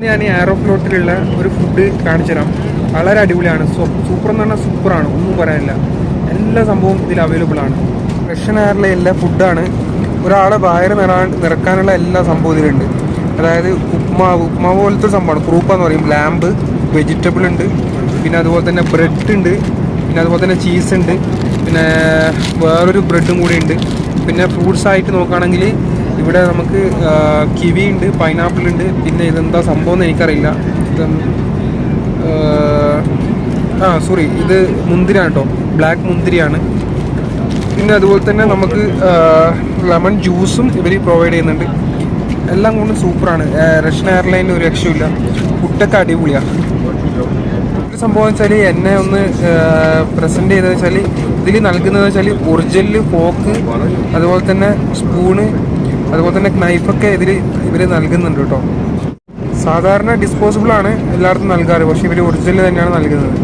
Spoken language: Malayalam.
ഞാൻ ഈ എയറോഫ്ലോട്ടിലുള്ള ഒരു ഫുഡ് കാണിച്ചു തരാം. വളരെ അടിപൊളിയാണ്. സൂപ്പർ എന്ന് പറഞ്ഞാൽ സൂപ്പറാണ്, ഒന്നും പറയാനില്ല. എല്ലാ സംഭവവും ഇതിൽ അവൈലബിൾ ആണ്. റഷ്യൻ എയറിലെ എല്ലാ ഫുഡാണ്. ഒരാളെ വയറ് നിറക്കാനുള്ള എല്ലാ സംഭവം ഇതിലുണ്ട്. അതായത് ഉപ്മാവ് പോലത്തെ സംഭവമാണ്. ക്രൂപ്പ എന്ന് പറയും. ലാമ്പ്, വെജിറ്റബിൾ ഉണ്ട്, പിന്നെ അതുപോലെ തന്നെ ബ്രെഡ് ഉണ്ട്, പിന്നെ അതുപോലെ തന്നെ ചീസ് ഉണ്ട്, പിന്നെ വേറൊരു ബ്രെഡും കൂടി ഉണ്ട്. പിന്നെ ഫ്രൂട്ട്സ് ആയിട്ട് നോക്കുകയാണെങ്കിൽ ഇവിടെ നമുക്ക് കിവി ഉണ്ട്, പൈനാപ്പിൾ ഉണ്ട്, പിന്നെ ഇതെന്താ സംഭവം എന്ന് എനിക്കറിയില്ല. ഇത് മുന്തിരിയാണ് കേട്ടോ, ബ്ലാക്ക് മുന്തിരിയാണ്. പിന്നെ അതുപോലെ തന്നെ നമുക്ക് ലെമൺ ജ്യൂസും ഇവർ പ്രൊവൈഡ് ചെയ്യുന്നുണ്ട്. എല്ലാം കൊണ്ടും സൂപ്പറാണ്. റഷ്യൻ എയർലൈനിൽ ഒരു രക്ഷയില്ല. ഫുഡൊക്കെ അടിപൊളിയാണ്. ഒരു സംഭവം വെച്ചാൽ എന്നെ ഒന്ന് പ്രസൻറ്റ് ചെയ്തതെന്ന് വെച്ചാൽ ഇതിൽ നൽകുന്നത് വെച്ചാൽ ഒറിജിനൽ ഫോക്ക്, അതുപോലെ തന്നെ സ്പൂണ്, അതുപോലെ തന്നെ നൈഫൊക്കെ ഇവർ നൽകുന്നുണ്ട് കേട്ടോ. സാധാരണ ഡിസ്പോസിബിളാണ് എല്ലായിടത്തും നൽകാറ്, പക്ഷേ ഇവർ ഒറിജിനൽ തന്നെയാണ് നൽകുന്നത്.